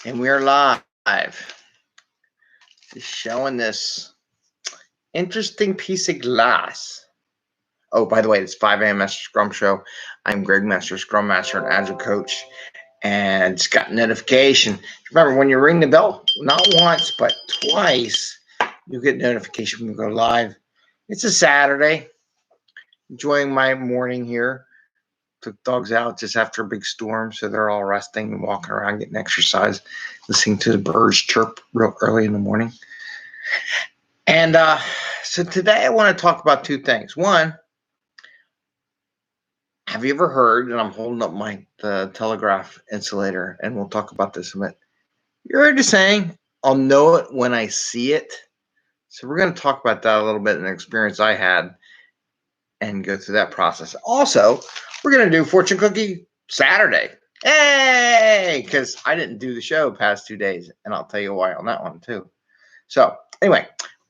And we are live. Just showing this interesting piece of glass. Oh, by the way, it's 5 a.m. Mester Scrum Show. I'm Greg Mester, Scrum Master and Agile Coach. And it's got notification. Remember, when you ring the bell, not once, but twice, you get notification when we go live. It's a Saturday. Enjoying my morning here. Took dogs out just after a big storm, so they're all resting and walking around, getting exercise, listening to the birds chirp real early in the morning. And so today I want to talk about two things. One, have you ever heard, and I'm holding up the telegraph insulator, and we'll talk about this in a minute. You heard the saying, I'll know it when I see it. So we're going to talk about that a little bit, an experience I had, and go through that process. Also, we're going to do Fortune Cookie Saturday. Hey, because I didn't do the show past 2 days, and I'll tell you why on that one too. So anyway,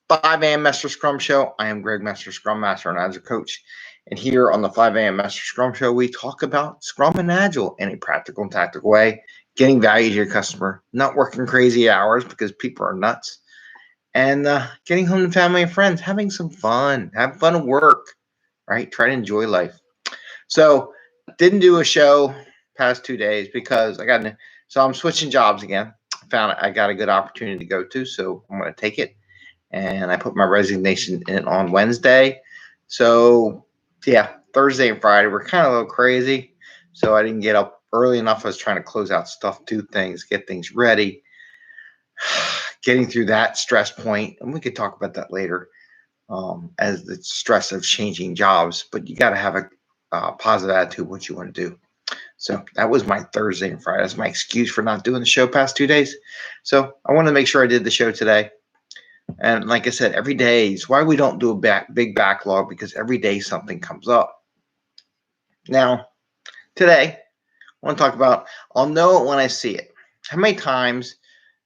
5 a.m. Mester Scrum Show. I am Greg Mester, Scrum Master and Agile Coach. And here on the 5 a.m. Mester Scrum Show, we talk about Scrum and Agile in a practical and tactical way, getting value to your customer, not working crazy hours because people are nuts, and getting home to family and friends, having some fun, have fun at work, right? Try to enjoy life. So didn't do a show past 2 days because so I'm switching jobs again. I got a good opportunity to go to, so I'm going to take it. And I put my resignation in on Wednesday. So yeah, Thursday and Friday were kind of a little crazy. So I didn't get up early enough. I was trying to close out stuff, do things, get things ready, getting through that stress point. And we could talk about that later as the stress of changing jobs. But you got to have a positive attitude what you want to do. So that was my Thursday and Friday. That's my excuse for not doing the show past 2 days. So I want to make sure I did the show today. And like I said, every day is why we don't do a big backlog, because every day something comes up. Now, today, I want to talk about, I'll know it when I see it. How many times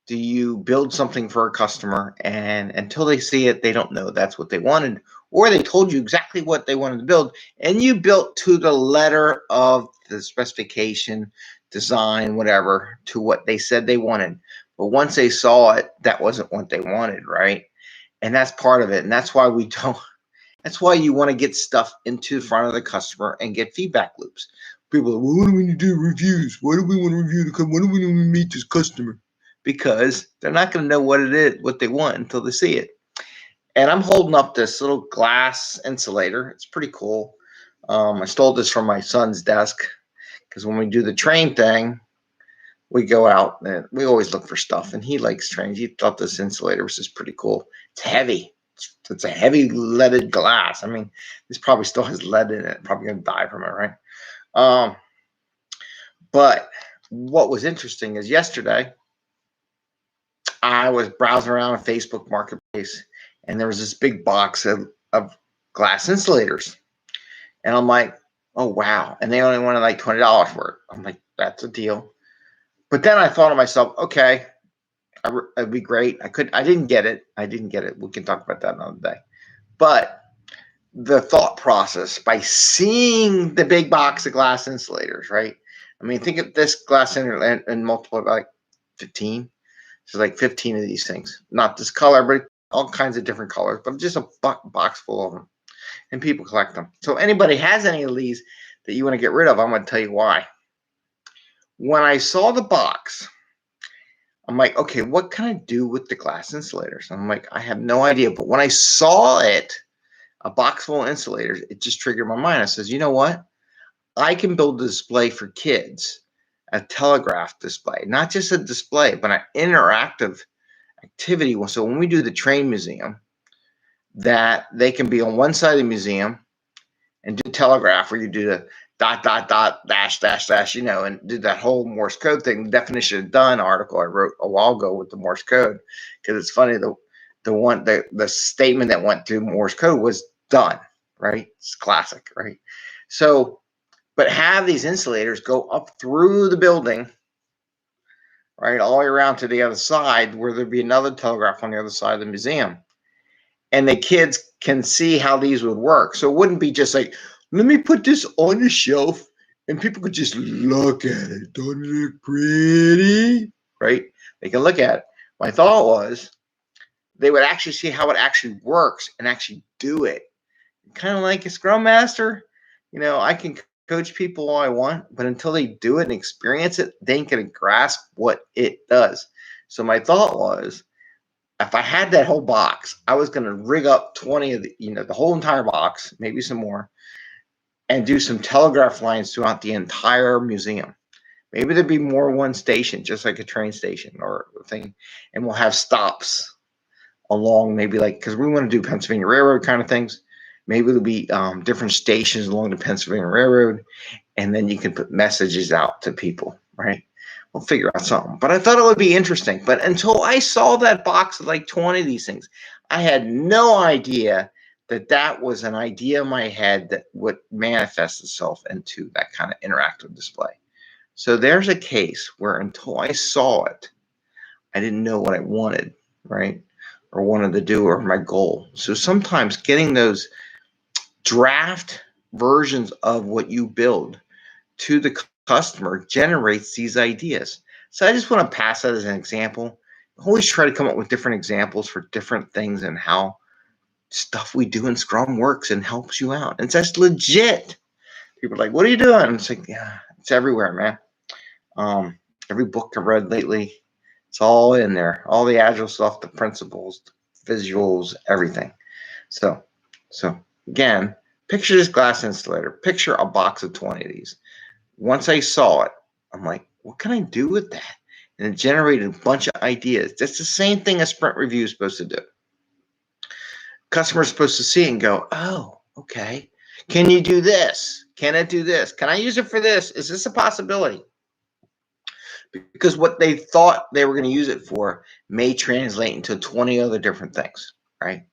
do you build something for a customer and until they see it, they don't know that's what they wanted, or they told you exactly what they wanted to build and you built to the letter of the specification, design, whatever, to what they said they wanted. But once they saw it, that wasn't what they wanted, right? And that's part of it. And that's why that's why you want to get stuff into the front of the customer and get feedback loops. People are, well, what do we need to do? Reviews. Why do we want to review the customer? Why do we want to meet this customer? Because they're not going to know what it is, what they want until they see it. And I'm holding up this little glass insulator. It's pretty cool. I stole this from my son's desk because when we do the train thing, we go out and we always look for stuff. And he likes trains. He thought this insulator was just pretty cool. It's heavy. It's a heavy leaded glass. I mean, this probably still has lead in it. Probably going to die from it, right? But what was interesting is yesterday, I was browsing around Facebook Marketplace, and there was this big box of glass insulators. And I'm like, oh, wow. And they only wanted like $20 for it. I'm like, that's a deal. But then I thought to myself, okay, it'd be great. I didn't get it. We can talk about that another day. But the thought process by seeing the big box of glass insulators, right? I mean, think of this glass insulator and multiply by like 15. So like 15 of these things, not this color, but all kinds of different colors, but just a box full of them. And people collect them. So anybody has any of these that you want to get rid of, I'm going to tell you why. When I saw the box, I'm like, okay, what can I do with the glass insulators? I'm like, I have no idea. But when I saw it, a box full of insulators, it just triggered my mind. I says, you know what? I can build a display for kids, a telegraph display, not just a display, but an interactive activity. So when we do the train museum, that they can be on one side of the museum and do telegraph, where you do the ... dash, and do that whole Morse code thing. The definition of done article I wrote a while ago with the Morse code, because it's funny, the statement that went through Morse code was done, right? It's classic, right? So, but have these insulators go up through the building, right, all the way around to the other side, where there'd be another telegraph on the other side of the museum. And the kids can see how these would work. So it wouldn't be just like, let me put this on the shelf and people could just look at it. Don't it look pretty? Right? They can look at it. My thought was they would actually see how it actually works and actually do it. Kind of like a Scrum Master. I can coach people all I want, but until they do it and experience it, they ain't going to grasp what it does. So my thought was, if I had that whole box, I was going to rig up 20 of the whole entire box, maybe some more, and do some telegraph lines throughout the entire museum. Maybe there'd be more one station, just like a train station or a thing, and we'll have stops along, maybe because we want to do Pennsylvania Railroad kind of things. Maybe there'll be different stations along the Pennsylvania Railroad, and then you can put messages out to people, right? We'll figure out something. But I thought it would be interesting. But until I saw that box of 20 of these things, I had no idea that was an idea in my head that would manifest itself into that kind of interactive display. So there's a case where until I saw it, I didn't know what I wanted, right? Or wanted to do, or my goal. So sometimes getting those draft versions of what you build to the customer generates these ideas. So I just want to pass that as an example. Always try to come up with different examples for different things and how stuff we do in Scrum works and helps you out. And that's legit. People are like, what are you doing? It's like, yeah, it's everywhere, man. Every book I've read lately, it's all in there. All the Agile stuff, the principles, the visuals, everything. So again, picture this glass insulator. Picture a box of 20 of these. Once I saw it, I'm like, what can I do with that? And it generated a bunch of ideas. That's the same thing a sprint review is supposed to do. Customer's supposed to see it and go, oh, okay. Can you do this? Can it do this? Can I use it for this? Is this a possibility? Because what they thought they were going to use it for may translate into 20 other different things, right?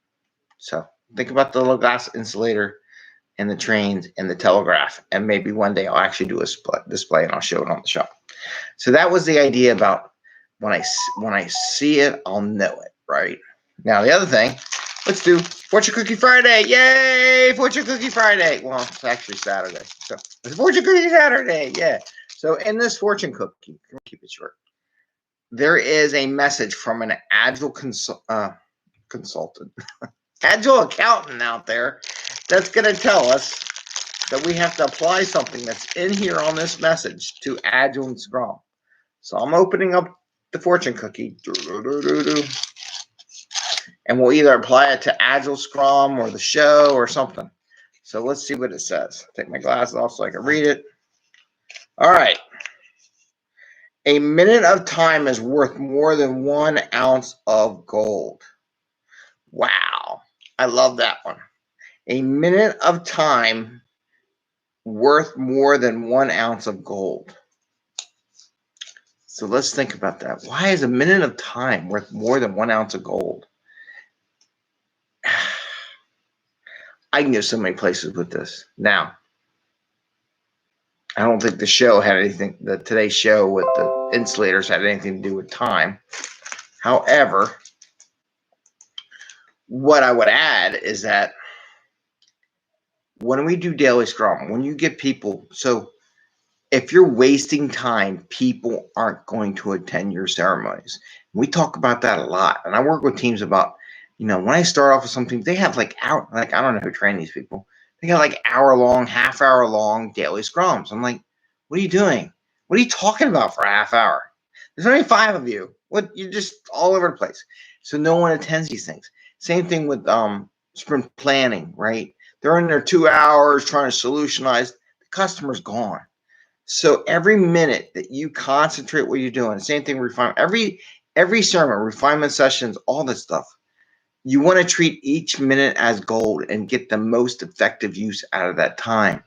So think about the little glass insulator and the trains and the telegraph, and maybe one day I'll actually do a display and I'll show it on the show. So that was the idea about when I see it, I'll know it, right? Now the other thing, let's do Fortune Cookie Friday. Yay, Fortune Cookie Friday. Well, it's actually Saturday. So it's Fortune Cookie Saturday, yeah. So in this Fortune Cookie, keep it short, there is a message from an Agile consultant, Agile accountant out there that's going to tell us that we have to apply something that's in here on this message to Agile and Scrum. So I'm opening up the Fortune Cookie, and we'll either apply it to Agile, Scrum, or the show or something. So let's see what it says. Take my glasses off so I can read it. All right. A minute of time is worth more than 1 ounce of gold. Wow. I love that one. A minute of time worth more than 1 ounce of gold. So let's think about that. Why is a minute of time worth more than 1 ounce of gold? I can go so many places with this. Now, I don't think the show had anything, today's show with the insulators had anything to do with time. However, what I would add is that when we do daily Scrum, when you get people, so if you're wasting time, people aren't going to attend your ceremonies. We talk about that a lot. And I work with teams about, when I start off with something, they have I don't know who train these people. They got hour-long, half-hour-long daily Scrums. I'm like, what are you doing? What are you talking about for a half hour? There's only 5 of you. You're just all over the place. So no one attends these things. Same thing with sprint planning, right? They're in there 2 hours trying to solutionize. The customer's gone. So every minute that you concentrate what you're doing, same thing, refinement, every sermon, refinement sessions, all this stuff, you want to treat each minute as gold and get the most effective use out of that time.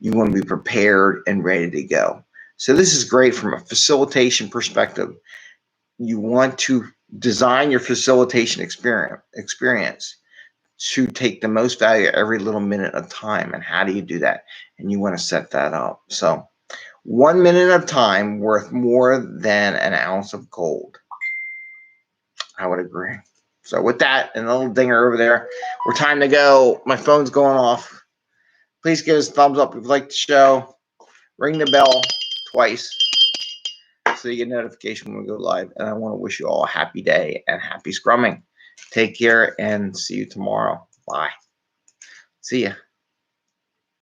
You want to be prepared and ready to go. So this is great from a facilitation perspective. You want to design your facilitation experience to take the most value every little minute of time. And how do you do that? And you want to set that up. So 1 minute of time worth more than an ounce of gold. I would agree. So with that, and a little dinger over there, we're time to go. My phone's going off. Please give us a thumbs up if you like the show. Ring the bell twice. so you get notification when we go live. And I want to wish you all a happy day and happy scrumming. Take care and see you tomorrow. Bye. See ya.